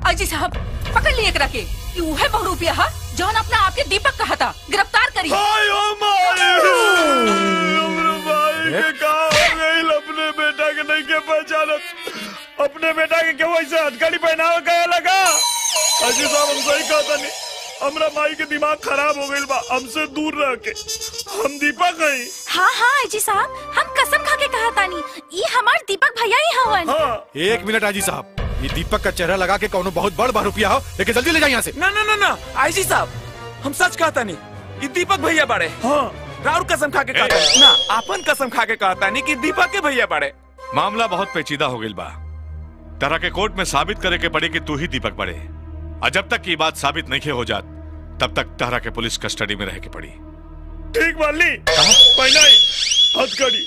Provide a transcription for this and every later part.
अजी साहब पकड़ लिए एकरा के कि उहे बहुरूपिया हा जौन अपना आपके दीपक कहा था, गिरफ्तार करी। अपने बेटा के नहीं के पहचानत, अपने बेटा के क्यों ऐसे हथकड़ी पहनावा गया लगा। अजी साहब हम सही कहता नहीं, हमरा माई के दिमाग खराब हो गई बा, हमसे दूर रह के। हम दीपक हैं। हाँ हाँ अजी साहब, हम कसम खा के कहा तानी, ये हमार दीपक भैया ही हवन। हाँ। एक मिनट अजी साहब, ये दीपक का चेहरा लगा के कौनो बहुत बड़ बहुरूपिया हो, लेकिन जल्दी ले जाए यहाँ से। ना ना ना ना आईजी साहब, हम सच कहता नहीं, ये दीपक भैया बड़े। हाँ। राउर कसम खा के कहता ना, आपन कसम खा के कहता नहीं कि दीपक के भैया बड़े। मामला बहुत पेचीदा हो गई बा, तरह के कोर्ट में साबित करे के पड़े कि तू ही दीपक बड़े। और जब तक ये बात साबित नहीं हो जात, तब तक तरह के पुलिस कस्टडी में रह के पड़ी। ठीक वाली पहना हथकड़ी।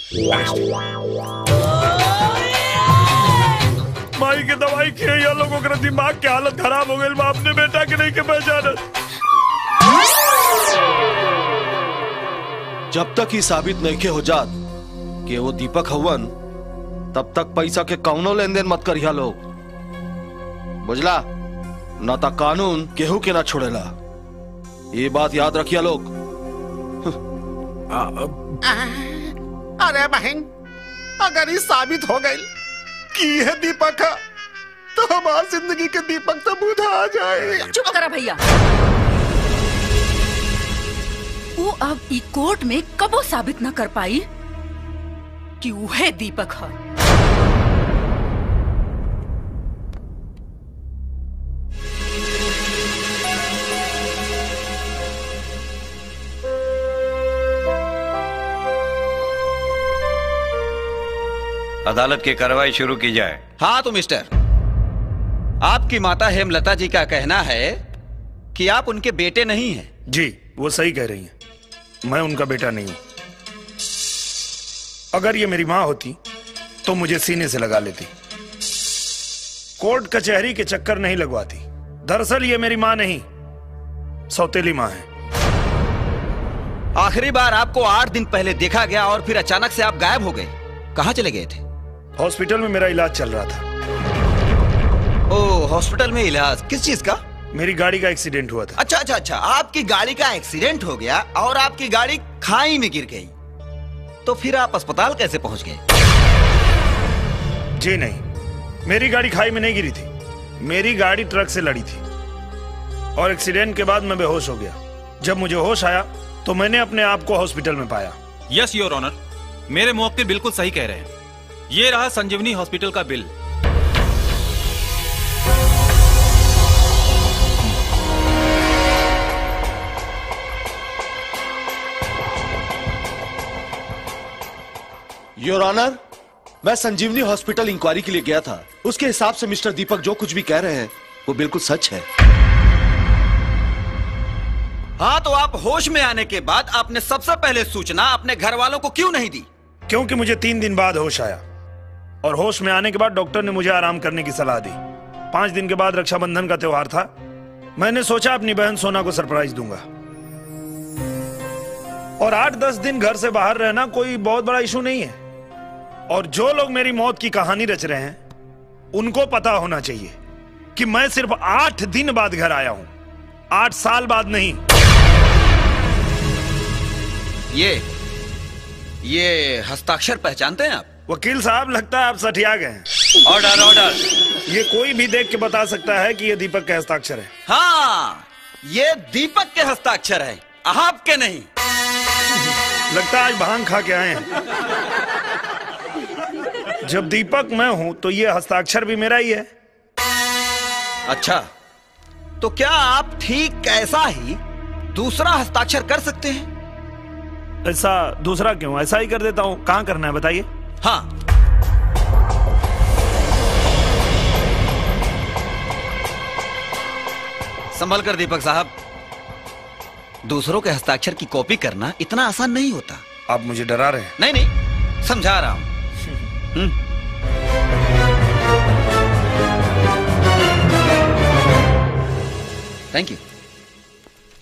माई के दवाई किए या लोगों का दिमाग की हालत खराब हो गई बा, अपने बेटा के नहीं के पहचानत। जब तक ही साबित नहीं हो जात कि वो दीपक हवन, तब तक पैसा के कौनो लेन देन मत करिया लोग, बुझला? ना ता कानून केहू के ना छोड़ेला, ये बात याद रखिया लोग। अरे बहन, अगर ये साबित हो गई कि यह दीपक है, तो हमारी जिंदगी के दीपक तो बुझा जाए। चुप करा भैया। वो अब ई कोर्ट में कबो साबित न कर पाई कि वह दीपक है। अदालत की कार्रवाई शुरू की जाए। हाँ तो मिस्टर, आपकी माता हेमलता जी का कहना है कि आप उनके बेटे नहीं हैं। जी वो सही कह रही हैं, मैं उनका बेटा नहीं हूं। अगर ये मेरी माँ होती तो मुझे सीने से लगा लेती, कोर्ट कचहरी के चक्कर नहीं लगवाती। दरअसल ये मेरी माँ नहीं, सौतेली माँ है। आखिरी बार आपको 8 दिन पहले देखा गया और फिर अचानक से आप गायब हो गए। कहाँ चले गए थे? हॉस्पिटल में मेरा इलाज चल रहा था। ओह, हॉस्पिटल में इलाज? किस चीज का? मेरी गाड़ी का एक्सीडेंट हुआ था। अच्छा अच्छा अच्छा, आपकी गाड़ी का एक्सीडेंट हो गया और आपकी गाड़ी खाई में गिर गई, तो फिर आप अस्पताल कैसे पहुंच गए? जी नहीं, मेरी गाड़ी खाई में नहीं गिरी थी, मेरी गाड़ी ट्रक से लड़ी थी और एक्सीडेंट के बाद मैं बेहोश हो गया। जब मुझे होश आया तो मैंने अपने आप को हॉस्पिटल में पाया। यस योर ऑनर, मेरे मुवक्किल बिल्कुल सही कह रहे हैं। ये रहा संजीवनी हॉस्पिटल का बिल। योर ऑनर, मैं संजीवनी हॉस्पिटल इंक्वायरी के लिए गया था। उसके हिसाब से मिस्टर दीपक जो कुछ भी कह रहे हैं वो बिल्कुल सच है। हाँ, तो आप होश में आने के बाद आपने सबसे पहले सूचना अपने घर वालों को क्यों नहीं दी? क्योंकि मुझे 3 दिन बाद होश आया और होश में आने के बाद डॉक्टर ने मुझे आराम करने की सलाह दी। 5 दिन के बाद रक्षाबंधन का त्योहार था। मैंने सोचा अपनी बहन सोना को सरप्राइज दूंगा और 8-10 दिन घर से बाहर रहना कोई बहुत बड़ा इशू नहीं है। और जो लोग मेरी मौत की कहानी रच रहे हैं उनको पता होना चाहिए कि मैं सिर्फ 8 दिन बाद घर आया हूं, 8 साल बाद नहीं। ये हस्ताक्षर पहचानते हैं आप? वकील साहब, लगता है आप सठिया गए हैं। Order order. ये कोई भी देख के बता सकता है कि ये दीपक के हस्ताक्षर है। हाँ, ये दीपक के हस्ताक्षर है, आपके नहीं। लगता है आज भांग खा के आए हैं। जब दीपक मैं हूं तो ये हस्ताक्षर भी मेरा ही है। अच्छा, तो क्या आप ठीक ऐसा ही दूसरा हस्ताक्षर कर सकते हैं? ऐसा दूसरा क्यों? ऐसा ही कर देता हूं। कहां करना है बताइए? हाँ, संभल कर दीपक साहब, दूसरों के हस्ताक्षर की कॉपी करना इतना आसान नहीं होता। आप मुझे डरा रहे हैं? नहीं नहीं, समझा रहा हूं। Thank you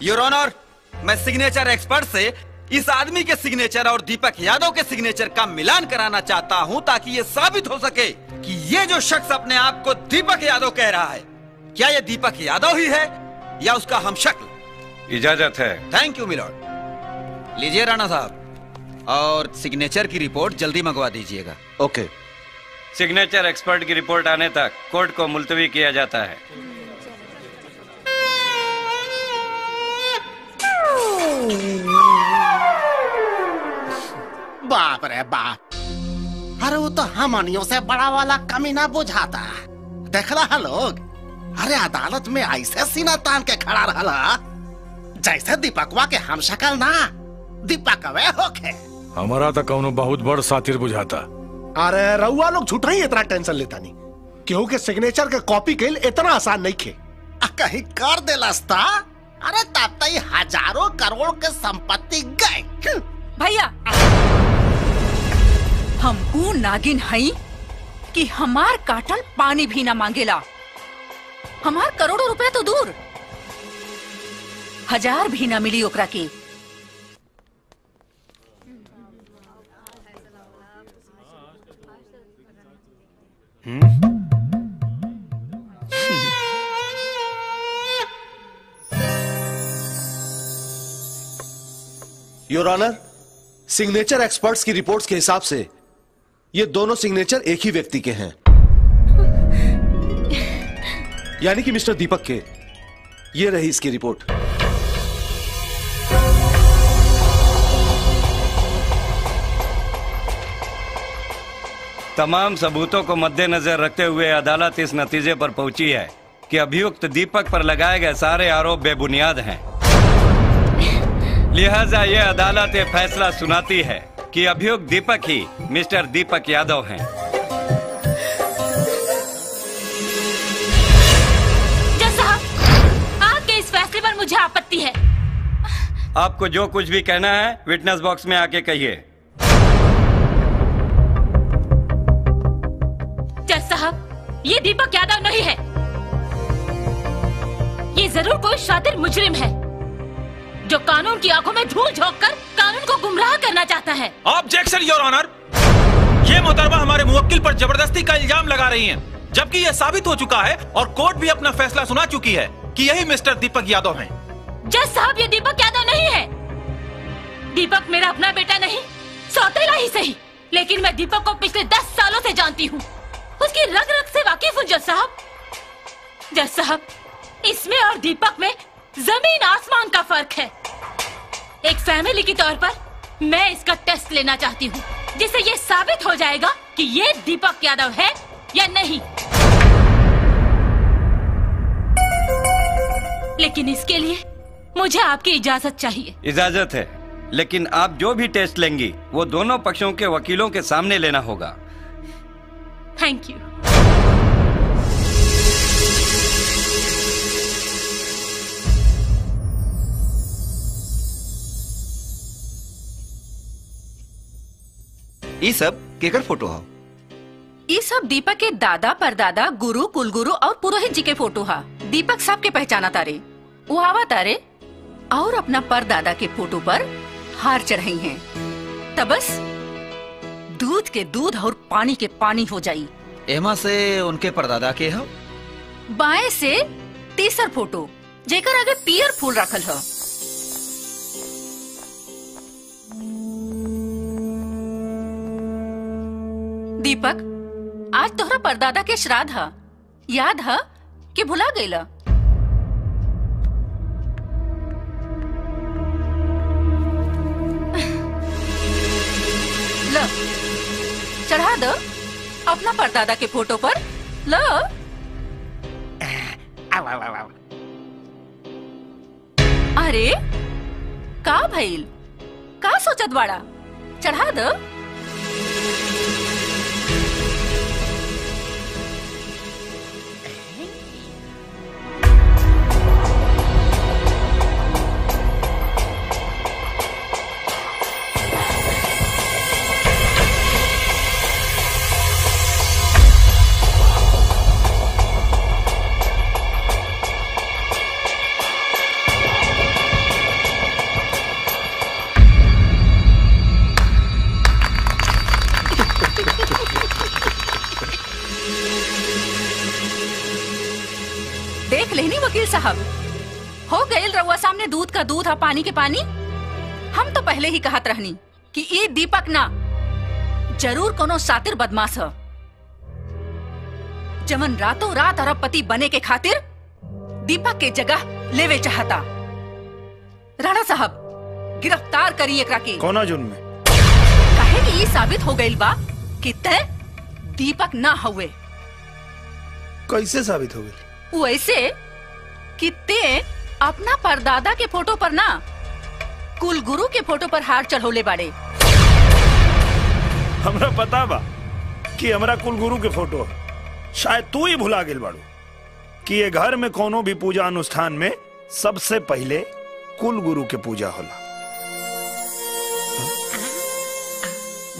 your honour. मैं सिग्नेचर एक्सपर्ट से इस आदमी के सिग्नेचर और दीपक यादव के सिग्नेचर का मिलान कराना चाहता हूं ताकि यह साबित हो सके कि ये जो शख्स अपने आप को दीपक यादव कह रहा है, क्या ये दीपक यादव ही है या उसका हमशक्ल? इजाजत है। Thank you my lord. लीजिए राणा साहब, और सिग्नेचर की रिपोर्ट जल्दी मंगवा दीजिएगा। ओके। सिग्नेचर एक्सपर्ट की रिपोर्ट आने तक कोर्ट को मुलतवी किया जाता है। बाप रे बाप, अरे वो तो हमनियों से बड़ा वाला कमीना बुझाता। देख रहा लोग, अरे अदालत में ऐसे सीना तान के खड़ा रहा जैसे दीपकवा के हम शक्ल ना दीपकवे होके। हमारा तो कौनो बहुत बड़ सातिर बुझाता। अरे रउआ लोग झूठा ही इतना टेंशन लेता नहीं, केहू के सिग्नेचर के कॉपी कईल इतना आसान नहीं खे। कहीं कर देलस्ता, अरे तब तक हजारों करोड़ के संपत्ति गए। भैया, हम ऊ नागिन हई कि हमार काटल पानी भी ना मांगेला। हमार करोड़ों रुपए तो दूर, 1000 भी ना मिली ओकरा के। योर ऑनर, सिग्नेचर एक्सपर्ट्स की रिपोर्ट्स के हिसाब से ये दोनों सिग्नेचर एक ही व्यक्ति के हैं, यानी कि मिस्टर दीपक के। ये रही इसकी रिपोर्ट। तमाम सबूतों को मद्देनजर रखते हुए अदालत इस नतीजे पर पहुंची है कि अभियुक्त दीपक पर लगाए गए सारे आरोप बेबुनियाद हैं। लिहाजा यह अदालत ये फैसला सुनाती है कि अभियुक्त दीपक ही मिस्टर दीपक यादव हैं। जज साहब, आपके इस फैसले पर मुझे आपत्ति है। आपको जो कुछ भी कहना है विटनेस बॉक्स में आके कहिए। जज साहब, ये दीपक यादव नहीं है। ये जरूर कोई शातिर मुजरिम है जो कानून की आंखों में धूल झोंककर कानून को गुमराह करना चाहता है। ऑब्जेक्शन योर ऑनर, ये मोहतरमा हमारे मुवक्किल पर जबरदस्ती का इल्जाम लगा रही हैं, जबकि यह साबित हो चुका है और कोर्ट भी अपना फैसला सुना चुकी है कि यही मिस्टर दीपक यादव हैं। जज साहब, ये दीपक यादव नहीं है। दीपक मेरा अपना बेटा नहीं, सौतेला ही सही, लेकिन मैं दीपक को पिछले 10 सालों से जानती हूँ। उसकी रग रग से वाकिफ हूँ जज साहब। जज साहब, इसमें और दीपक में जमीन आसमान का फर्क है। एक फैमिली के तौर पर मैं इसका टेस्ट लेना चाहती हूँ, जिससे ये साबित हो जाएगा कि ये दीपक यादव है या नहीं। लेकिन इसके लिए मुझे आपकी इजाजत चाहिए। इजाजत है, लेकिन आप जो भी टेस्ट लेंगी वो दोनों पक्षों के वकीलों के सामने लेना होगा। Thank you. ये सब केकर फोटो हो? ये सब दीपक के दादा परदादा गुरु कुलगुरु और पुरोहित जी के फोटो हा। दीपक साहब के पहचाना तारे, वो आवा तारे और अपना परदादा के फोटो पर हार चढ़ाई हैं। तब बस दूध के दूध और पानी के पानी हो जाई। एमा से उनके परदादा के हो? बाएं से तीसर फोटो जेकर आगे पियर फूल रखल है। दीपक, आज तोहरा परदादा के श्राद्ध है, याद है कि भुला गईला? ल चढ़ा दो अपना परदादा के फोटो पर। ल अरे का भइल, का सोचत बाड़ा? चढ़ा दो। देख लेनी वकील साहब, हो गए रउआ सामने दूध का दूध और पानी के पानी। हम तो पहले ही कहत रहनी कि ये दीपक ना जरूर कोनो सातिर बदमाश है, जमन रातों रात अरबपति बने के खातिर दीपक के जगह लेवे चाहता। राणा साहब गिरफ्तार करिए एकरा के। कौना जुर्म में? काहे कि ये साबित हो गइल बा कि तय दीपक ना हुए। कैसे साबित हो गई? वो ऐसे कि ते अपना परदादा के फोटो पर ना कुल गुरु के फोटो पर हार चढ़ौले बाड़े। हमरा पता बा कि हमरा कुल गुरु के फोटो है। शायद तू ही भुला गेल बाड़ू कि ये घर में कोनो भी पूजा अनुष्ठान में सबसे पहले कुल गुरु के पूजा होला।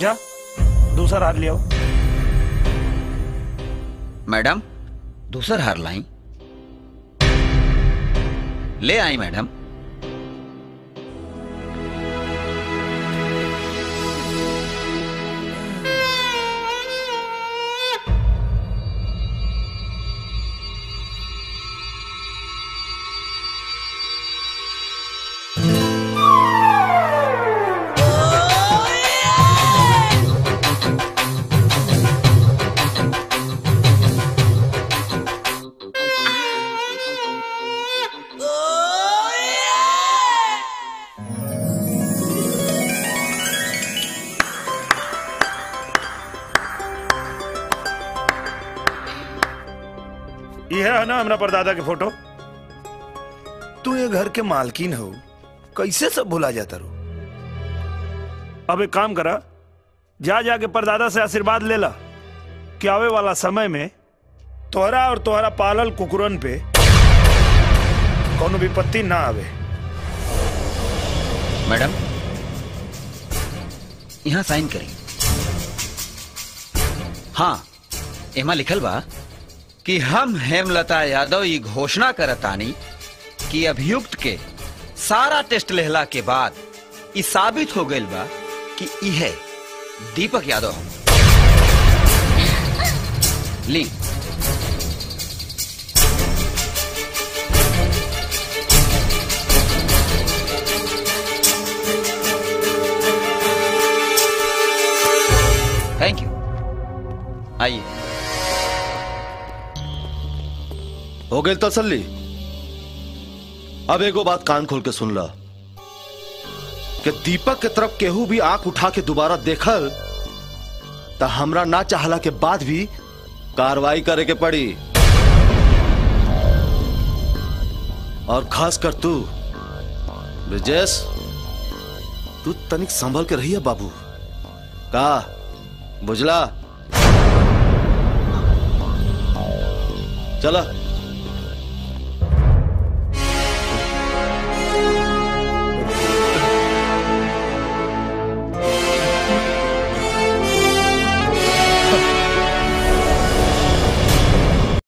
जा दूसरा हार ले आओ। मैडम दूसरा हार लाई। ले आई मैडम। यह है ना हमरा परदादा के फोटो। तू ये घर के मालकिन हो, कैसे सब भुला जाता रो? अब एक काम करा, जा जाके परदादा से आशीर्वाद ले ला कि आवे वाला समय में तोहरा और तोहरा पालल कुकुरन पे कोनो विपत्ति ना आवे। मैडम यहाँ साइन करी। हाँ, एमा लिखल बा कि हम हेमलता यादव ये घोषणा करतानी कि अभियुक्त के सारा टेस्ट लेहला के बाद ये साबित हो गइल बा कि इहे दीपक यादव हम। ली थैंक यू। आइए। हो गई तसल्ली। अब एगो बात कान खोल के सुन ला कि दीपक के तरफ केहू भी आंख उठा के दोबारा देखल तो हमरा ना चाहला के बाद भी कार्रवाई करे के पड़ी। और खास कर तू ब्रिजेश, तू तनिक संभल के रहिए बाबू। का बुझला? चला।